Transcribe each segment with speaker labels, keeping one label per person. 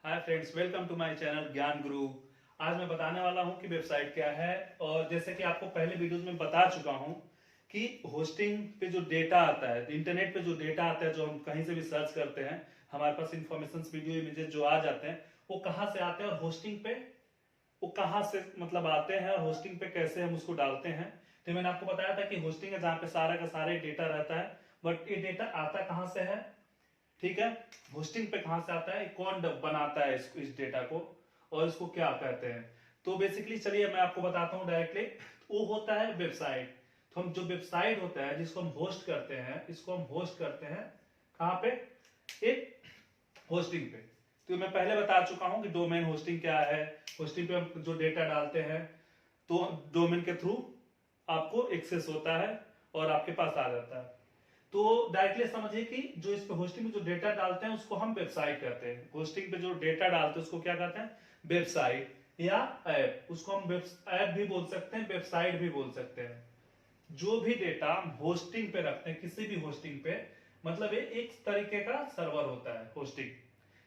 Speaker 1: Hi friends, welcome to my channel Gyan Guru. आज मैं बताने वाला हूं कि वेबसाइट क्या है। और जैसे कि आपको पहले वीडियोस में बता चुका हूं कि होस्टिंग पे जो डेटा आता है, इंटरनेट पे जो डेटा आता है, जो हम कहीं से भी सर्च करते हैं, हमारे पास इंफॉर्मेशन, वीडियो, इमेजेस जो आ जाते हैं, वो कहाँ से आते हैं और होस्टिंग पे वो कहाँ से मतलब आते हैं और होस्टिंग पे कैसे हम उसको डालते हैं। तो मैंने आपको बताया था कि होस्टिंग है जहाँ पे सारा का सारा डेटा रहता है, बट ये डेटा आता कहाँ से है, ठीक है। होस्टिंग पे कहां से आता है, कौन बनाता है इस डेटा को और इसको क्या कहते हैं। तो बेसिकली चलिए मैं आपको बताता हूं डायरेक्टली। वो होता है वेबसाइट। तो हम जो वेबसाइट होता है जिसको हम होस्ट करते हैं, इसको हम होस्ट करते हैं कहां पे, एक होस्टिंग पे। तो मैं पहले बता चुका हूं कि डोमेन होस्टिंग क्या है। होस्टिंग पे हम जो डेटा डालते हैं तो डोमेन के थ्रू आपको एक्सेस होता है और आपके पास आ जाता है। तो डायरेक्टली समझिए कि जो इस पे होस्टिंग में जो डेटा डालते हैं उसको हम वेबसाइट कहते हैं। होस्टिंग पे जो डेटा डालते हैं उसको क्या कहते हैं, वेबसाइट या ऐप। उसको हम ऐप भी बोल सकते हैं, वेबसाइट भी बोल सकते हैं। जो भी डेटा हम होस्टिंग पे रखते हैं, किसी भी होस्टिंग पे, मतलब ये एक तरीके का सर्वर होता है होस्टिंग,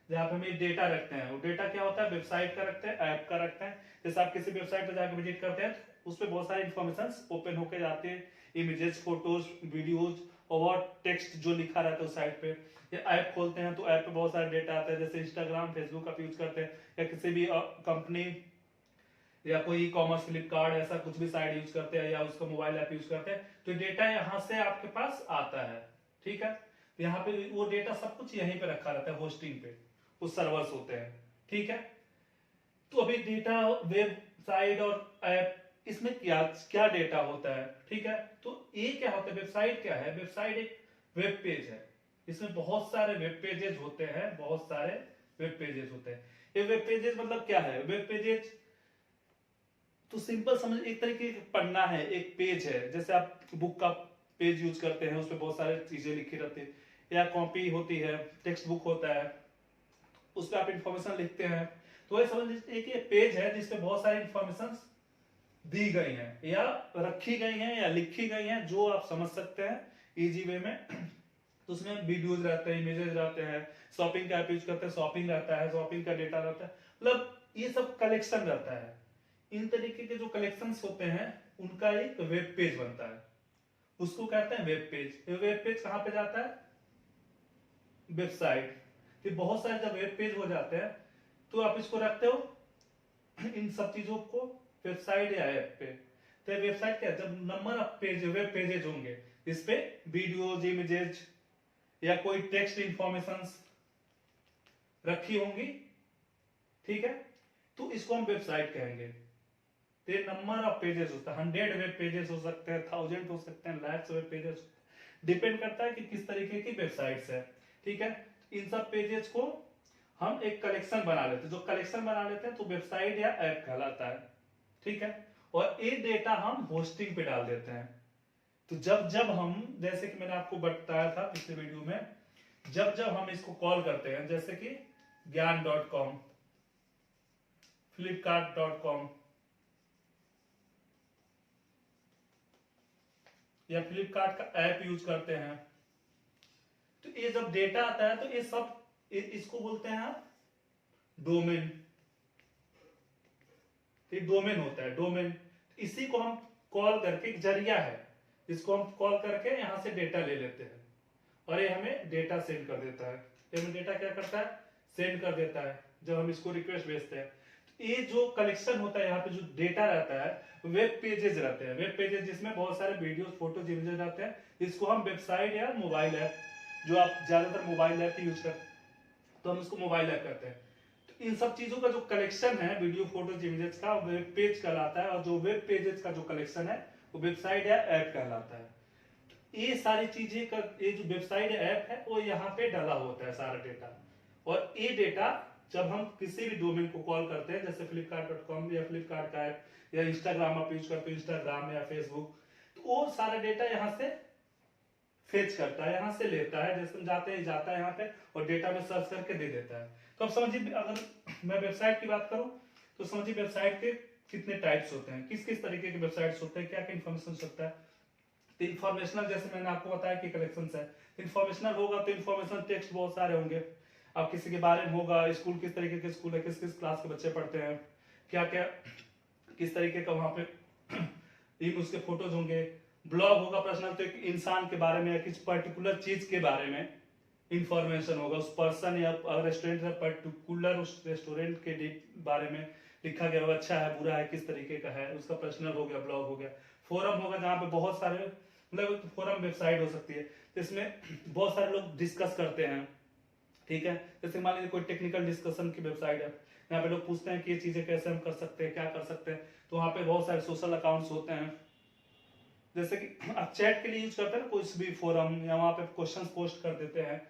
Speaker 1: जहां पे हम ये डेटा रखते हैं। वो डेटा क्या होता है, वेबसाइट का रखते हैं, ऐप का रखते हैं। जैसे आप किसी वेबसाइट पर जाकर विजिट करते हैं तो उस पर बहुत सारी इंफॉर्मेशन ओपन होकर जाते हैं, इमेजेस, फोटोज, वीडियोज और टेक्स्ट जो लिखा रहता है उस साइट पे। या ऐप खोलते हैं तो ऐप पे बहुत सारा डेटा आता है, जैसे इंस्टाग्राम, फेसबुक आप यूज करते हैं, या किसी भी कंपनी या कोई ई कॉमर्स, फ्लिपकार्ट, ऐसा कुछ भी साइट यूज करते हैं या उसका मोबाइल ऐप यूज करते हैं, तो डेटा यहाँ से आपके पास आता है, ठीक है। तो यहाँ पे वो डेटा सब कुछ यहीं पे रखा रहता है होस्टिंग पे, वो सर्वर्स होते हैं, ठीक है। तो अभी डेटा, वेबसाइट और ऐप, इसमें क्या क्या डेटा होता है, ठीक है। तो ये क्या होता है, वेबसाइट क्या है, वेबसाइट एक वेब पेज है। इसमें बहुत सारे वेब पेजेस होते हैं, बहुत सारे वेब पेजेस होते हैं। ये वेब पेजेस मतलब क्या है, वेब पेजेस तो सिंपल समझ, एक तरीके का पन्ना है, एक पेज है। जैसे आप बुक का पेज यूज करते हैं, उसपे बहुत सारी चीजें लिखी रहती है, या कॉपी होती है, टेक्स्ट बुक होता है, उस पर आप इंफॉर्मेशन लिखते हैं। तो वही समझ लीजिए कि ये पेज है जिसपे बहुत सारी इंफॉर्मेशन दी गई हैं या रखी गई हैं या लिखी गई हैं, जो आप समझ सकते हैं इजी वे में। तो उसमें वीडियोज रहते हैं, इमेजेस रहते हैं, शॉपिंग का ऐप यूज करते हैं, शॉपिंग रहता है, शॉपिंग का डेटा रहता है, मतलब ये सब कलेक्शन रहता है। इन तरीके के जो कलेक्शंस होते हैं उनका एक वेब पेज बनता है, उसको कहते हैं वेब पेज। वेब पेज कहां पे जाता है, वेबसाइट। फिर बहुत सारे जब वेब पेज हो जाते हैं तो आप इसको रखते हो इन सब चीजों को वेबसाइट या ऐप पे। तो वेबसाइट क्या है, जब number of page, web pages होंगे, इस पे वीडियोज, इमेजेज या कोई टेक्स्ट इंफॉर्मेशन रखी होंगी, ठीक है, तो इसको हम वेबसाइट कहेंगे। तो ये नंबर ऑफ पेजेस होता है, 100 वेब पेजेस हो सकते हैं, 1000 हो सकते हैं, लैक्स वेब पेजेस, डिपेंड करता है कि किस तरीके की वेबसाइट्स है, ठीक है। इन सब पेजेस को हम एक कलेक्शन बना लेते हैं, जो कलेक्शन बना लेते हैं तो वेबसाइट या ऐप कहलाता है, ठीक है। और ये डेटा हम होस्टिंग पे डाल देते हैं। तो जब जब हम, जैसे कि मैंने आपको बताया था पिछले वीडियो में, जब जब हम इसको कॉल करते हैं, जैसे कि ज्ञान.com, फ्लिपकार्ट.com या फ्लिपकार्ट का ऐप यूज करते हैं, तो ये जब डेटा आता है तो ये सब इसको बोलते हैं आप डोमेन। ये डोमेन होता है, डोमेन। इसी को हम कॉल करके, एक जरिया है, इसको हम कॉल करके यहां से डेटा ले लेते हैं और ये हमें डेटा सेंड कर देता है। ये हमें डेटा क्या करता है, सेंड कर देता है जब हम इसको रिक्वेस्ट भेजते हैं। तो ये जो कलेक्शन होता है, यहाँ पे जो डेटा रहता है, वेब पेजेस रहते हैं, वेब पेजेस जिसमें बहुत सारे वीडियोस, फोटोज, इमेजेस रहते हैं। इसको हम वेबसाइट या मोबाइल ऐप, जो आप ज्यादातर मोबाइल ऐप यूज करते हैं, तो हम इसको मोबाइल ऐप करते हैं। तो इन सब चीजों का जो कलेक्शन है, वीडियो, फोटोज, इमेजेस का, वेब पेज कहलाता है। और जो वेब पेजेस का जो कलेक्शन है वो वेबसाइट या ऐप कहलाता है। ये सारी चीजें का, ये जो वेबसाइट ऐप है वो यहाँ पे डाला होता है सारा डेटा। और ये डेटा जब हम किसी भी डोमेन को कॉल करते हैं, जैसे फ्लिपकार्ट.com या फ्लिपकार्ट का ऐप, या इंस्टाग्राम आप यूज करते हो, इंस्टाग्राम या फेसबुक, तो वो सारा डेटा यहाँ से फेच करता है, यहाँ से लेता है, जैसे जाते ही जाता है यहाँ पे और डेटा में सर्च करके दे देता है। तो अब समझिए, अगर मैं वेबसाइट की बात करूं तो समझिए वेबसाइट के कितने टाइप्स होते हैं, किस किस तरीके के वेबसाइट्स होते हैं, क्या क्या इन्फॉर्मेशन होता है। तो इन्फॉर्मेशनल, जैसे मैंने आपको बताया कि कलेक्शन है, इन्फॉर्मेशनल होगा तो इन्फॉर्मेशन टेक्स्ट बहुत सारे होंगे। आप किसी के बारे में होगा, स्कूल किस तरीके के स्कूल है, किस किस क्लास के बच्चे पढ़ते हैं, क्या क्या किस तरीके का वहां पे उसके फोटोज होंगे। ब्लॉग होगा पर्सनल, तो एक इंसान के बारे में या किसी पर्टिकुलर चीज के बारे में इंफॉर्मेशन होगा, उस पर्सन या रेस्टोरेंट या पर्टिकुलर उस रेस्टोरेंट के बारे में लिखा गया होगा, अच्छा है बुरा है किस तरीके का है, उसका पर्सनल हो गया, ब्लॉग हो गया। फोरम होगा जहाँ पे बहुत सारे, मतलब फोरम वेबसाइट हो सकती है जिसमें बहुत सारे लोग डिस्कस करते हैं, ठीक है। जैसे मान लीजिए कोई टेक्निकल डिस्कशन की वेबसाइट है, यहाँ पे लोग पूछते हैं कि ये चीजें कैसे हम कर सकते हैं, क्या कर सकते हैं, तो वहाँ पे बहुत सारे सोशल अकाउंट्स होते हैं। जैसे कि आप चैट के लिए यूज करते हैं ना कुछ भी फोरम, या वहाँ पे क्वेश्चन पोस्ट कर देते हैं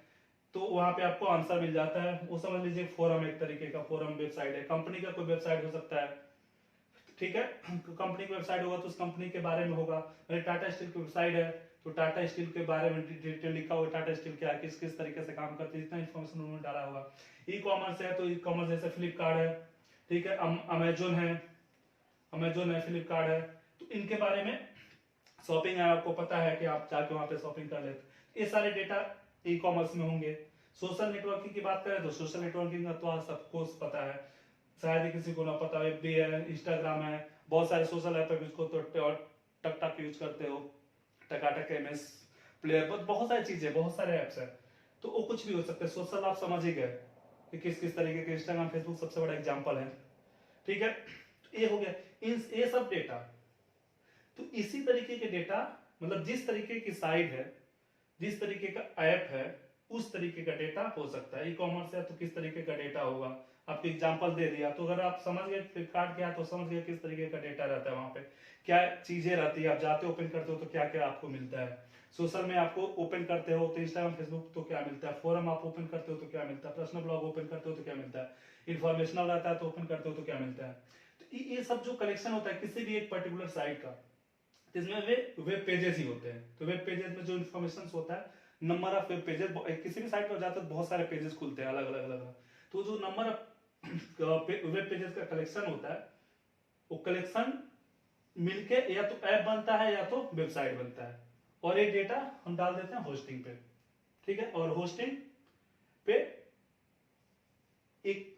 Speaker 1: तो वहाँ पे आपको आंसर मिल जाता है, वो समझ लीजिए फोरम एक तरीके का फोरम वेबसाइट है। कंपनी का कोई वेबसाइट हो सकता है, ठीक है, कंपनी की वेबसाइट होगा तो उस कंपनी के बारे में होगा। टाटा स्टील की वेबसाइट है तो टाटा स्टील के बारे में डिटेल लिखा हुआ, टाटा स्टील क्या है, किस किस तरीके से काम करती है, इतना इन्फॉर्मेशन उन्होंने डाला होगा। ई कॉमर्स है तो ई कॉमर्स जैसे फ्लिपकार्ट है, ठीक है, अमेजोन है, फ्लिपकार्ट है, तो इनके बारे में शॉपिंग है, आपको पता है कि आप जाके वहां पे शॉपिंग कर लेते, ये सारे डेटा ई कॉमर्स में होंगे। सोशल नेटवर्किंग की बात करें तो सोशल नेटवर्किंग का तो आप सबको पता है, शायद ही किसी को ना पता है, भी है, इंस्टाग्राम है, बहुत सारे सोशल ऐप है जिसको तो टक टक यूज करते हो, टकाटक, एमएस प्लेयर, बहुत सारी चीजें, बहुत सारे ऐप्स है, तो वो कुछ भी हो सकता है। सोशल आप समझ ही गए कि किस किस तरीके के, इंस्टाग्राम फेसबुक सबसे बड़ा एग्जाम्पल है, ठीक है। तो ये हो गया ये सब डेटा। तो इसी तरीके के डेटा, मतलब जिस तरीके की साइट है, जिस तरीके का ऐप है, उस तरीके का डेटा हो सकता है। ई कॉमर्स है तो किस तरीके का डेटा होगा, आपको एग्जांपल दे दिया, तो अगर आप समझ गए फ्लिपकार्ट क्या तो समझ गए किस तरीके का डेटा रहता है, वहां पे क्या चीजें रहती है, आप जाते हो ओपन करते हो तो क्या क्या आपको मिलता है। सोशल में आपको ओपन करते हो तो इंस्टाग्राम फेसबुक तो क्या मिलता है, फोरम आप ओपन करते हो तो क्या मिलता है, पर्सनल ब्लॉग ओपन करते हो तो क्या मिलता है, इन्फॉर्मेशनल रहता है तो ओपन करते हो तो क्या मिलता है। तो ये सब जो कलेक्शन होता है किसी भी एक पर्टिकुलर साइट का, इसमें वे वेब पेजेस ही होते हैं। तो वेब पेजेस में जो इन्फॉर्मेशन होता है, नंबर ऑफ वेब पेजेस, किसी भी साइट पर जाते हैं बहुत सारे पेजेस खुलते हैं अलग अलग अलग अलग, तो जो नंबर ऑफ वेब पेजेस का कलेक्शन होता है, वो कलेक्शन मिलके या तो ऐप बनता है या तो वेबसाइट बनता है, और ये डेटा हम डाल देते हैं होस्टिंग पे, ठीक है। और होस्टिंग पे एक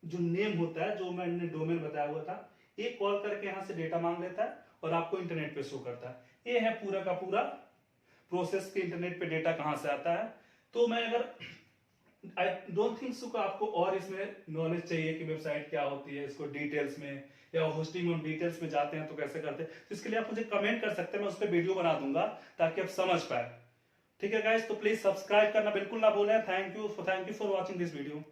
Speaker 1: जो नेम होता है, जो मैंने डोमेन बताया हुआ था, ये कॉल करके यहां से डेटा मांग लेता है और आपको इंटरनेट पे शो करता है। ये है पूरा का पूरा प्रोसेस के इंटरनेट पे डेटा कहां से आता है। तो मैं अगर आई डोंट थिंक सो आपको और इसमें नॉलेज चाहिए कि वेबसाइट क्या होती है, इसको डिटेल्स में या होस्टिंग में डिटेल्स में जाते हैं तो कैसे करते हैं, तो इसके लिए आप मुझे कमेंट कर सकते हैं, मैं उस पर वीडियो बना दूंगा ताकि आप समझ पाए, ठीक है गाइस। तो प्लीज सब्सक्राइब करना बिल्कुल ना भूलें। Thank you for watching this video.